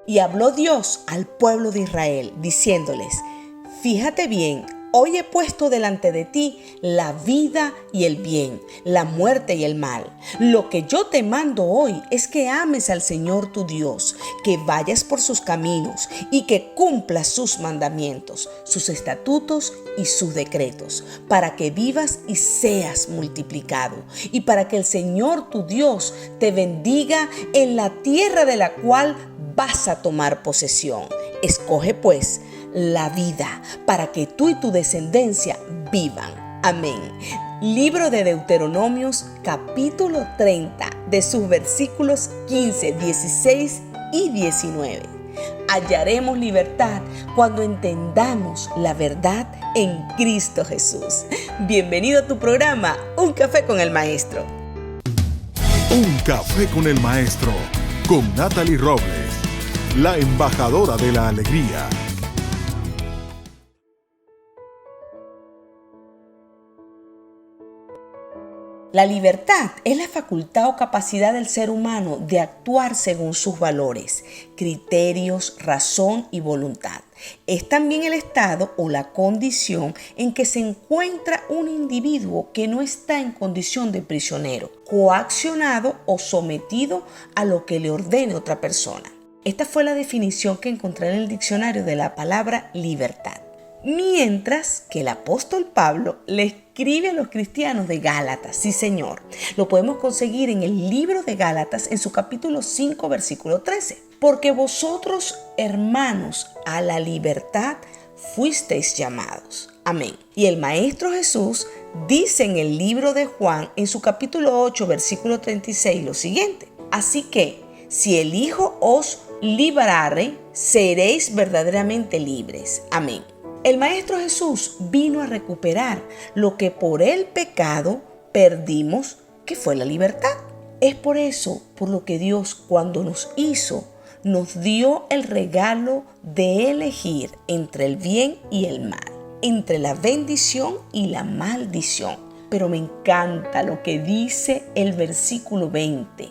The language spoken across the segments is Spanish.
Y habló Dios al pueblo de Israel, diciéndoles: fíjate bien, hoy he puesto delante de ti la vida y el bien, la muerte y el mal. Lo que yo te mando hoy es que ames al Señor tu Dios, que vayas por sus caminos y que cumplas sus mandamientos, sus estatutos y sus decretos, para que vivas y seas multiplicado, y para que el Señor tu Dios te bendiga en la tierra de la cual vas a tomar posesión. Escoge pues la vida para que tú y tu descendencia vivan. Amén. Libro de Deuteronomios, capítulo 30, de sus versículos 15, 16 y 19. Hallaremos libertad cuando entendamos la verdad en Cristo Jesús. Bienvenido a tu programa, Un Café con el Maestro. Un Café con el Maestro, con Natalie Robles, la embajadora de la alegría. La libertad es la facultad o capacidad del ser humano de actuar según sus valores, criterios, razón y voluntad. Es también el estado o la condición en que se encuentra un individuo que no está en condición de prisionero, coaccionado o sometido a lo que le ordene otra persona. Esta fue la definición que encontré en el diccionario de la palabra libertad. Mientras que el apóstol Pablo le escribe a los cristianos de Gálatas, sí señor, lo podemos conseguir en el libro de Gálatas en su capítulo 5, versículo 13. Porque vosotros, hermanos, a la libertad fuisteis llamados. Amén. Y el Maestro Jesús dice en el libro de Juan, en su capítulo 8, versículo 36, lo siguiente: así que, si el Hijo os librare, seréis verdaderamente libres. Amén. El Maestro Jesús vino a recuperar lo que por el pecado perdimos, que fue la libertad. Es por eso por lo que Dios, cuando nos hizo, nos dio el regalo de elegir entre el bien y el mal, entre la bendición y la maldición. Pero me encanta lo que dice el versículo 20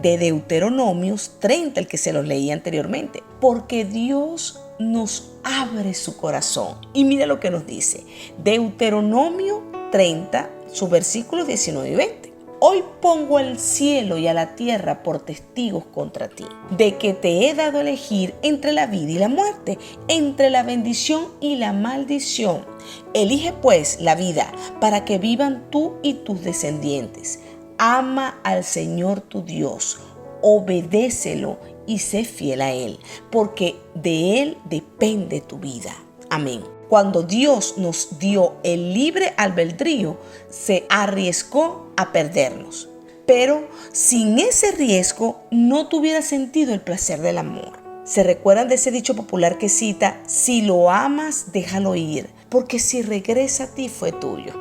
de Deuteronomios 30, el que se los leí anteriormente. Porque Dios nos abre su corazón. Y mira lo que nos dice Deuteronomio 30, sus versículos 19 y 20. Hoy pongo al cielo y a la tierra por testigos contra ti, de que te he dado a elegir entre la vida y la muerte, entre la bendición y la maldición. Elige pues la vida para que vivan tú y tus descendientes. Ama al Señor tu Dios, obedécelo y sé fiel a Él, porque de Él depende tu vida. Amén. Cuando Dios nos dio el libre albedrío, se arriesgó a perdernos. Pero sin ese riesgo no tuviera sentido el placer del amor. ¿Se recuerdan de ese dicho popular que cita: si lo amas, déjalo ir, porque si regresa a ti fue tuyo?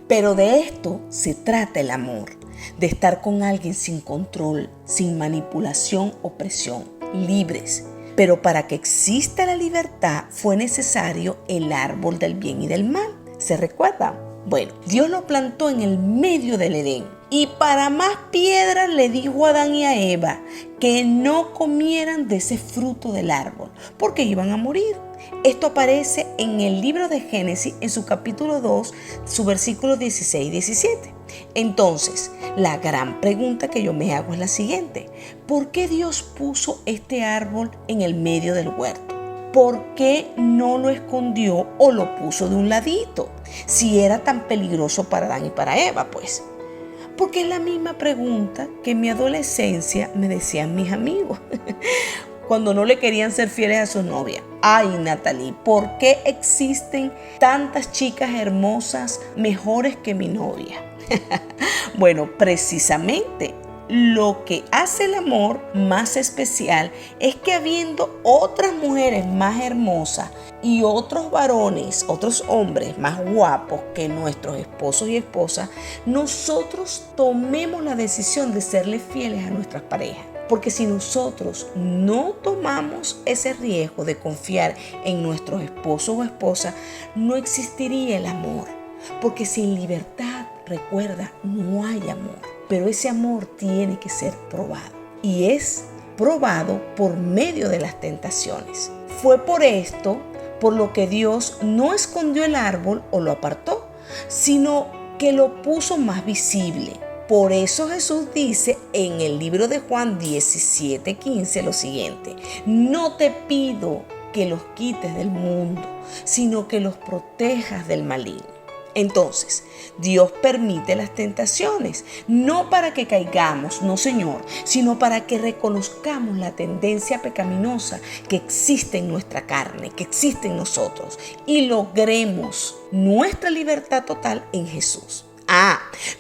Pero de esto se trata el amor, de estar con alguien sin control, sin manipulación o presión, libres. Pero para que exista la libertad fue necesario el árbol del bien y del mal. ¿Se recuerda? Bueno, Dios lo plantó en el medio del Edén. Y para más piedras le dijo a Adán y a Eva que no comieran de ese fruto del árbol, porque iban a morir. Esto aparece en el libro de Génesis, en su capítulo 2, su versículo 16 y 17. Entonces, la gran pregunta que yo me hago es la siguiente: ¿por qué Dios puso este árbol en el medio del huerto? ¿Por qué no lo escondió o lo puso de un ladito? Si era tan peligroso para Adán y para Eva, pues. Porque es la misma pregunta que en mi adolescencia me decían mis amigos cuando no le querían ser fieles a su novia. Ay, Natalie, ¿por qué existen tantas chicas hermosas mejores que mi novia? Bueno, precisamente lo que hace el amor más especial es que habiendo otras mujeres más hermosas y otros varones, otros hombres más guapos que nuestros esposos y esposas, nosotros tomemos la decisión de serle fieles a nuestras parejas. Porque si nosotros no tomamos ese riesgo de confiar en nuestros esposos o esposas, no existiría el amor. Porque sin libertad, recuerda, no hay amor. Pero ese amor tiene que ser probado. Y es probado por medio de las tentaciones. Fue por esto por lo que Dios no escondió el árbol o lo apartó, sino que lo puso más visible. Por eso Jesús dice en el libro de Juan 17:15 lo siguiente: no te pido que los quites del mundo, sino que los protejas del maligno. Entonces, Dios permite las tentaciones, no para que caigamos, no Señor, sino para que reconozcamos la tendencia pecaminosa que existe en nuestra carne, que existe en nosotros, y logremos nuestra libertad total en Jesús.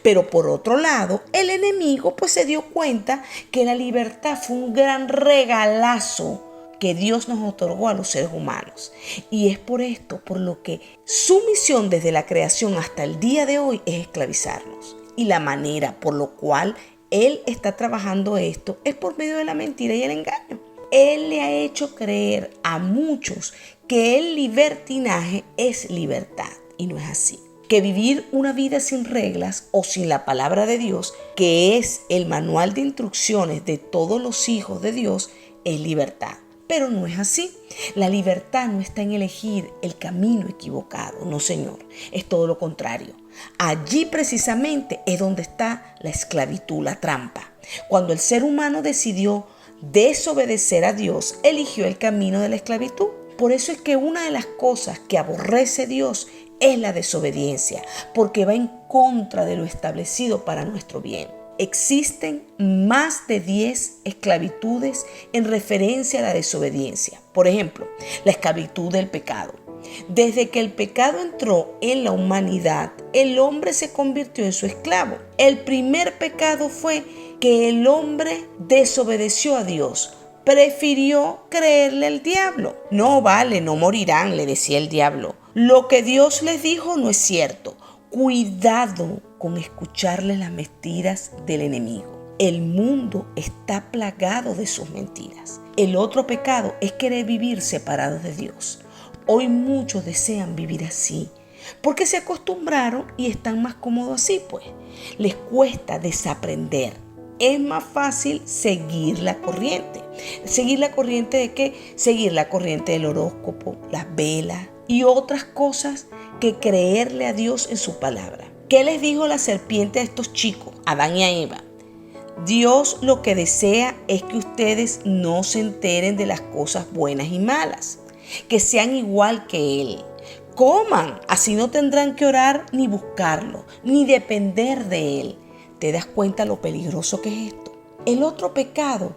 Pero por otro lado, el enemigo se dio cuenta que la libertad fue un gran regalazo que Dios nos otorgó a los seres humanos. Y es por esto, por lo que su misión desde la creación hasta el día de hoy es esclavizarnos. Y la manera por la cual Él está trabajando esto es por medio de la mentira y el engaño. Él le ha hecho creer a muchos que el libertinaje es libertad, y no es así. Que vivir una vida sin reglas o sin la palabra de Dios, que es el manual de instrucciones de todos los hijos de Dios, es libertad. Pero no es así. La libertad no está en elegir el camino equivocado, no Señor, es todo lo contrario. Allí precisamente es donde está la esclavitud, la trampa. Cuando el ser humano decidió desobedecer a Dios, eligió el camino de la esclavitud. Por eso es que una de las cosas que aborrece Dios es la desobediencia, porque va en contra de lo establecido para nuestro bien. Existen más de 10 esclavitudes en referencia a la desobediencia. Por ejemplo, la esclavitud del pecado. Desde que el pecado entró en la humanidad, el hombre se convirtió en su esclavo. El primer pecado fue que el hombre desobedeció a Dios. Prefirió creerle al diablo. No vale, no morirán, le decía el diablo. Lo que Dios les dijo no es cierto. Cuidado con escucharle las mentiras del enemigo. El mundo está plagado de sus mentiras. El otro pecado es querer vivir separados de Dios. Hoy muchos desean vivir así, porque se acostumbraron y están más cómodos así, les cuesta desaprender. Es más fácil seguir la corriente. ¿Seguir la corriente de qué? Seguir la corriente del horóscopo, las velas y otras cosas que creerle a Dios en su palabra. ¿Qué les dijo la serpiente a estos chicos, Adán y a Eva? Dios lo que desea es que ustedes no se enteren de las cosas buenas y malas, que sean igual que Él. Coman, así no tendrán que orar ni buscarlo, ni depender de Él. ¿Te das cuenta lo peligroso que es esto? El otro pecado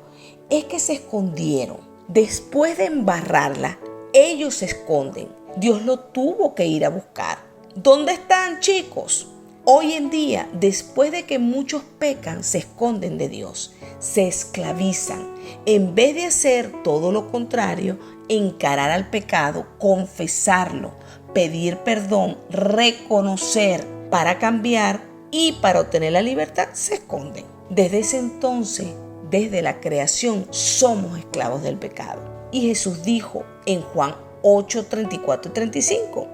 es que se escondieron. Después de embarrarla, ellos se esconden. Dios lo tuvo que ir a buscar. ¿Dónde están, chicos? Hoy en día, después de que muchos pecan, se esconden de Dios, se esclavizan. En vez de hacer todo lo contrario, encarar al pecado, confesarlo, pedir perdón, reconocer para cambiar y para obtener la libertad, se esconden. Desde ese entonces, desde la creación, somos esclavos del pecado. Y Jesús dijo en Juan 8, 34 y 35,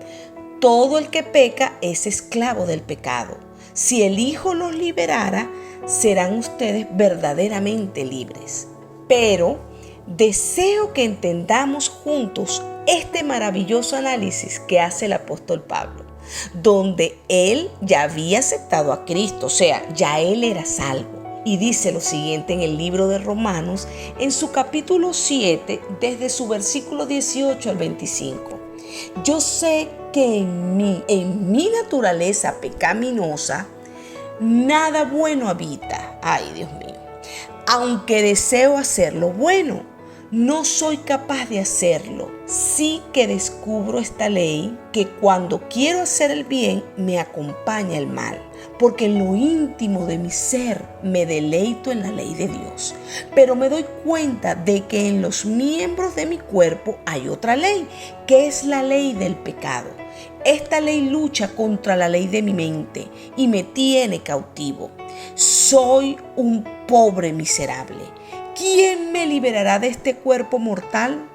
todo el que peca es esclavo del pecado. Si el Hijo los liberara, serán ustedes verdaderamente libres. Pero deseo que entendamos juntos este maravilloso análisis que hace el apóstol Pablo, donde él ya había aceptado a Cristo, o sea, ya él era salvo. Y dice lo siguiente en el libro de Romanos, en su capítulo 7, desde su versículo 18 al 25. Yo sé que en mi naturaleza pecaminosa, nada bueno habita. Ay, Dios mío. Aunque deseo hacer lo bueno, no soy capaz de hacerlo. Sí que descubro esta ley, que cuando quiero hacer el bien, me acompaña el mal. Porque en lo íntimo de mi ser me deleito en la ley de Dios. Pero me doy cuenta de que en los miembros de mi cuerpo hay otra ley, que es la ley del pecado. Esta ley lucha contra la ley de mi mente y me tiene cautivo. Soy un pobre miserable. ¿Quién me liberará de este cuerpo mortal?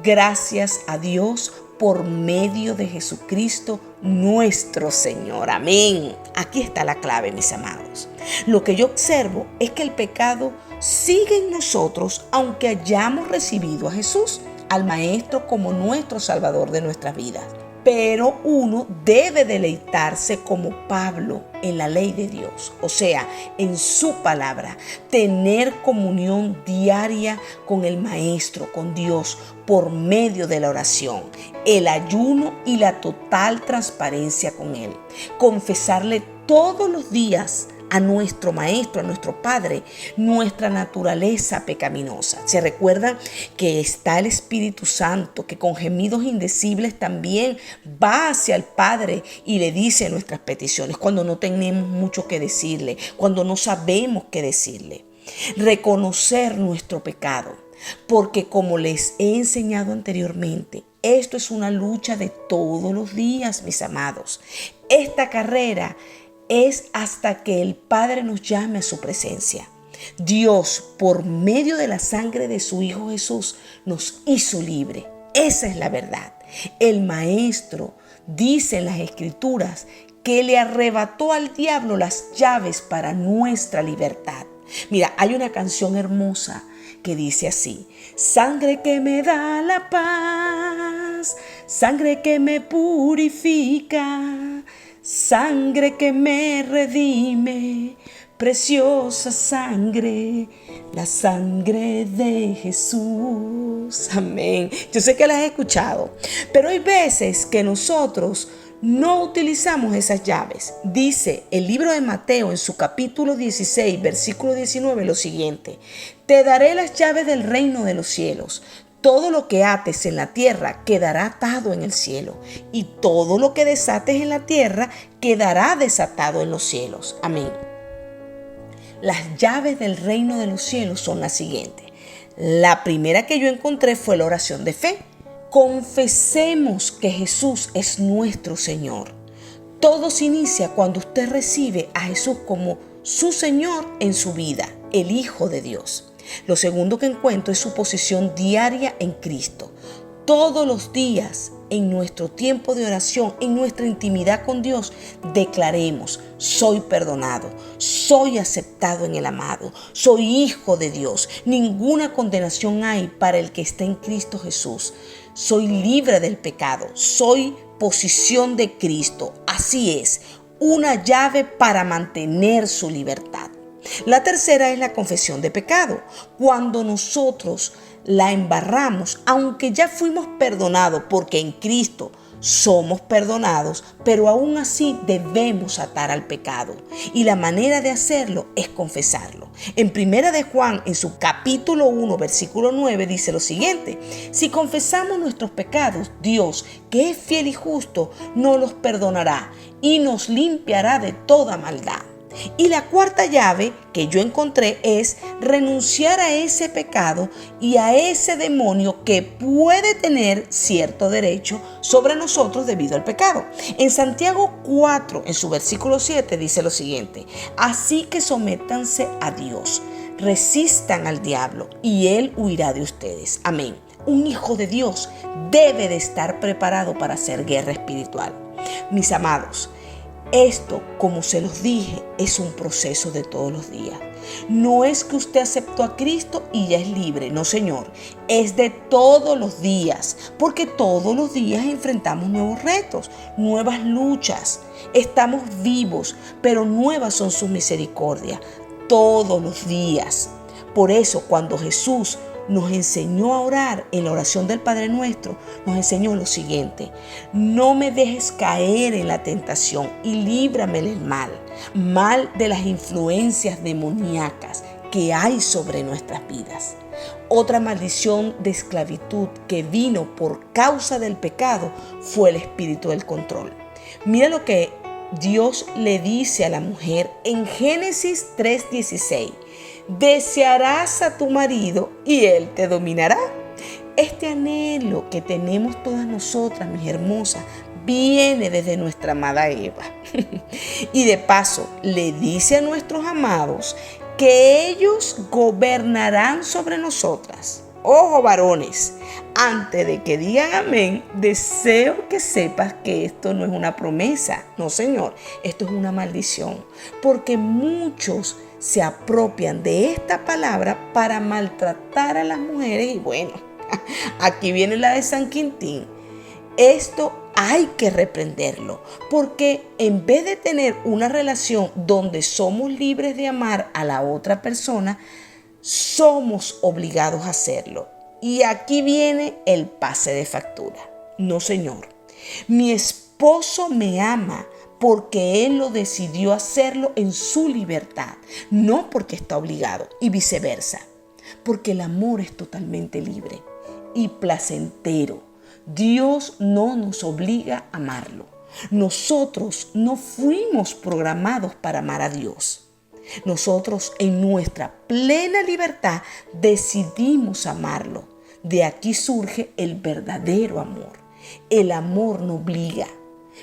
Gracias a Dios por medio de Jesucristo nuestro Señor. Amén. Aquí está la clave, mis amados. Lo que yo observo es que el pecado sigue en nosotros aunque hayamos recibido a Jesús, al Maestro, como nuestro Salvador de nuestras vidas. Pero uno debe deleitarse como Pablo en la ley de Dios, o sea, en su palabra, tener comunión diaria con el Maestro, con Dios, por medio de la oración, el ayuno y la total transparencia con Él. Confesarle todos los días a nuestro Maestro, a nuestro Padre, nuestra naturaleza pecaminosa. Se recuerdan que está el Espíritu Santo, que con gemidos indecibles también va hacia el Padre y le dice nuestras peticiones cuando no tenemos mucho que decirle, cuando no sabemos qué decirle. Reconocer nuestro pecado, porque como les he enseñado anteriormente, esto es una lucha de todos los días, mis amados. Esta carrera es hasta que el Padre nos llame a su presencia. Dios, por medio de la sangre de su Hijo Jesús, nos hizo libre. Esa es la verdad. El Maestro dice en las Escrituras que le arrebató al diablo las llaves para nuestra libertad. Mira, hay una canción hermosa que dice así: sangre que me da la paz, sangre que me purifica, sangre que me redime, preciosa sangre, la sangre de Jesús. Amén. Yo sé que la has escuchado, pero hay veces que nosotros no utilizamos esas llaves. Dice el libro de Mateo en su capítulo 16, versículo 19 lo siguiente: te daré las llaves del reino de los cielos. Todo lo que ates en la tierra quedará atado en el cielo, y todo lo que desates en la tierra quedará desatado en los cielos. Amén. Las llaves del reino de los cielos son las siguientes. La primera que yo encontré fue la oración de fe. Confesemos que Jesús es nuestro Señor. Todo se inicia cuando usted recibe a Jesús como su Señor en su vida, el Hijo de Dios. Lo segundo que encuentro es su posición diaria en Cristo. Todos los días, en nuestro tiempo de oración, en nuestra intimidad con Dios, declaremos: soy perdonado, soy aceptado en el amado, soy hijo de Dios. Ninguna condenación hay para el que está en Cristo Jesús. Soy libre del pecado, soy posición de Cristo. Así es, una llave para mantener su libertad. La tercera es la confesión de pecado. Cuando nosotros la embarramos, aunque ya fuimos perdonados, porque en Cristo somos perdonados, pero aún así debemos atar al pecado. Y la manera de hacerlo es confesarlo. En Primera de Juan, en su capítulo 1, versículo 9, dice lo siguiente: si confesamos nuestros pecados, Dios, que es fiel y justo, nos los perdonará y nos limpiará de toda maldad. Y la cuarta llave que yo encontré es renunciar a ese pecado y a ese demonio que puede tener cierto derecho sobre nosotros debido al pecado. En Santiago 4, en su versículo 7, dice lo siguiente: así que sométanse a Dios, resistan al diablo y él huirá de ustedes. Amén. Un hijo de Dios debe de estar preparado para hacer guerra espiritual. Mis amados, esto, como se los dije, es un proceso de todos los días. No es que usted aceptó a Cristo y ya es libre. No, señor. Es de todos los días. Porque todos los días enfrentamos nuevos retos, nuevas luchas. Estamos vivos, pero nuevas son sus misericordias. Todos los días. Por eso, cuando Jesús nos enseñó a orar en la oración del Padre Nuestro, nos enseñó lo siguiente: no me dejes caer en la tentación y líbrame del mal de las influencias demoníacas que hay sobre nuestras vidas. Otra maldición de esclavitud que vino por causa del pecado fue el espíritu del control. Mira lo que Dios le dice a la mujer en Génesis 3:16: desearás a tu marido y él te dominará. Este anhelo que tenemos todas nosotras, mis hermosas, viene desde nuestra amada Eva. Y de paso le dice a nuestros amados que ellos gobernarán sobre nosotras. Ojo, varones, antes de que digan amén, deseo que sepas que esto no es una promesa. No, señor, esto es una maldición. Porque muchos se apropian de esta palabra para maltratar a las mujeres. Y bueno, aquí viene la de San Quintín. Esto hay que reprenderlo, porque en vez de tener una relación donde somos libres de amar a la otra persona, somos obligados a hacerlo. Y aquí viene el pase de factura. No, señor. Mi esposo me ama porque él lo decidió hacerlo en su libertad, no porque está obligado, y viceversa. Porque el amor es totalmente libre y placentero. Dios no nos obliga a amarlo. Nosotros no fuimos programados para amar a Dios. Nosotros en nuestra plena libertad decidimos amarlo. De aquí surge el verdadero amor. El amor no obliga,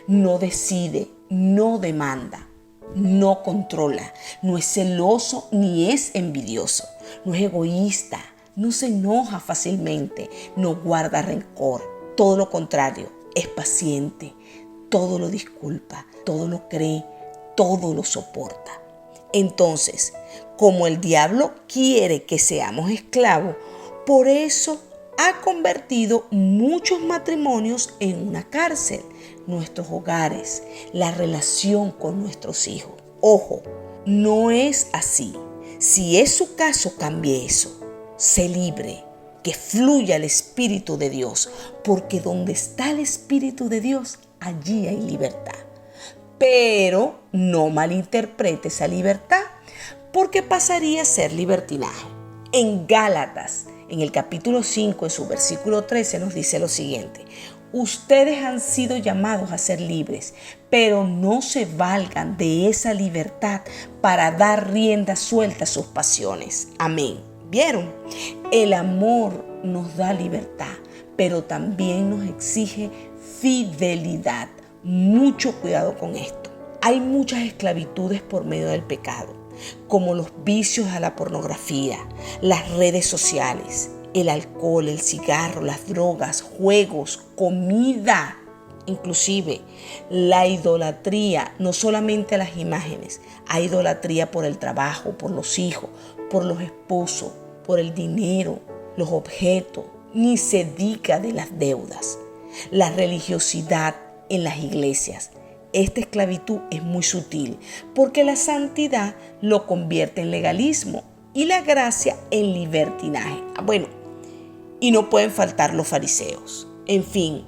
no decide, no demanda, no controla, no es celoso ni es envidioso, no es egoísta, no se enoja fácilmente, no guarda rencor. Todo lo contrario, es paciente, todo lo disculpa, todo lo cree, todo lo soporta. Entonces, como el diablo quiere que seamos esclavos, por eso ha convertido muchos matrimonios en una cárcel, nuestros hogares, la relación con nuestros hijos. Ojo, no es así. Si es su caso, cambie eso. Sé libre. Que fluya el Espíritu de Dios, porque donde está el Espíritu de Dios, allí hay libertad. Pero no malinterprete esa libertad, porque pasaría a ser libertinaje. En Gálatas, en el capítulo 5, en su versículo 13, nos dice lo siguiente: ustedes han sido llamados a ser libres, pero no se valgan de esa libertad para dar rienda suelta a sus pasiones. Amén. ¿Vieron? El amor nos da libertad, pero también nos exige fidelidad. Mucho cuidado con esto. Hay muchas esclavitudes por medio del pecado, como los vicios a la pornografía, las redes sociales, el alcohol, el cigarro, las drogas, juegos, comida, inclusive la idolatría, no solamente a las imágenes, hay idolatría por el trabajo, por los hijos, por los esposos, por el dinero, los objetos, ni se diga de las deudas. La religiosidad en las iglesias. Esta esclavitud es muy sutil porque la santidad lo convierte en legalismo y la gracia en libertinaje. Bueno, y no pueden faltar los fariseos. En fin,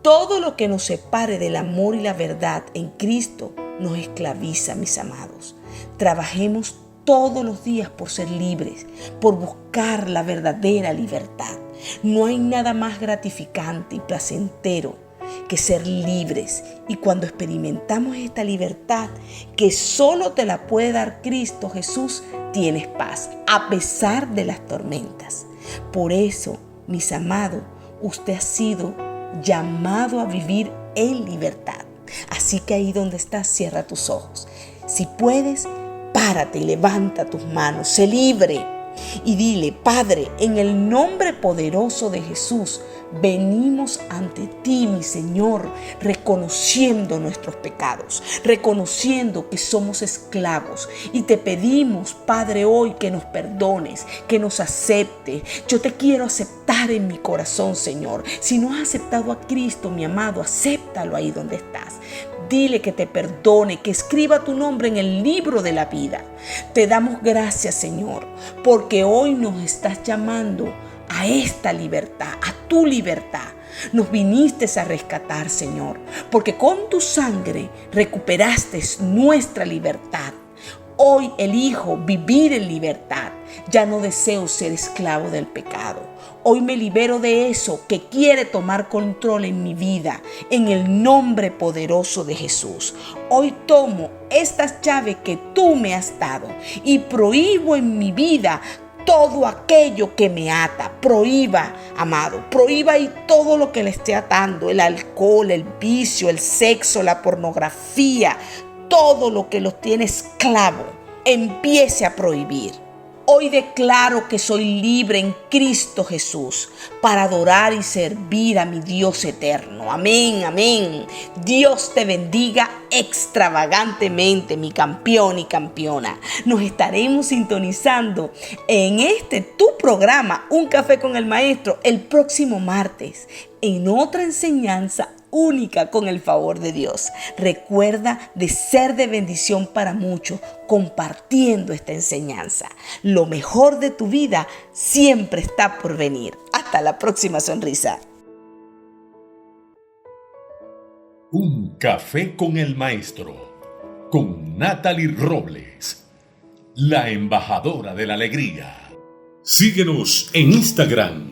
todo lo que nos separe del amor y la verdad en Cristo nos esclaviza, mis amados. Trabajemos todos los días por ser libres, por buscar la verdadera libertad. No hay nada más gratificante y placentero que ser libres. Y cuando experimentamos esta libertad que solo te la puede dar Cristo Jesús, tienes paz a pesar de las tormentas. Por eso, mis amados, usted ha sido llamado a vivir en libertad. Así que ahí donde estás, cierra tus ojos. Si puedes, párate y levanta tus manos, sé libre y dile: Padre, en el nombre poderoso de Jesús, venimos ante ti, mi Señor, reconociendo nuestros pecados, reconociendo que somos esclavos y te pedimos, Padre, hoy que nos perdones, que nos aceptes. Yo te quiero aceptar en mi corazón, Señor. Si no has aceptado a Cristo, mi amado, acéptalo ahí donde estás. Dile que te perdone, que escriba tu nombre en el libro de la vida. Te damos gracias, Señor, porque hoy nos estás llamando a esta libertad, a tu libertad. Nos viniste a rescatar, Señor, porque con tu sangre recuperaste nuestra libertad. Hoy elijo vivir en libertad. Ya no deseo ser esclavo del pecado. Hoy me libero de eso que quiere tomar control en mi vida, en el nombre poderoso de Jesús. Hoy tomo estas llaves que tú me has dado y prohíbo en mi vida todo aquello que me ata. Prohíba, amado, prohíba ahí todo lo que le esté atando: el alcohol, el vicio, el sexo, la pornografía, todo lo que los tiene esclavo. Empiece a prohibir. Hoy declaro que soy libre en Cristo Jesús para adorar y servir a mi Dios eterno. Amén, amén. Dios te bendiga extravagantemente, mi campeón y campeona. Nos estaremos sintonizando en tu programa, Un Café con el Maestro, el próximo martes, en otra enseñanza única con el favor de Dios. Recuerda de ser de bendición para muchos compartiendo esta enseñanza. Lo mejor de tu vida siempre está por venir. Hasta la próxima sonrisa. Un Café con el Maestro, con Natalie Robles, la embajadora de la alegría. Síguenos en Instagram,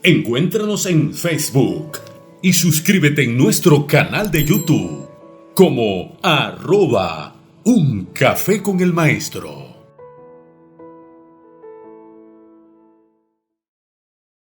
encuéntranos en Facebook y suscríbete en nuestro canal de YouTube como @Un Café con el Maestro.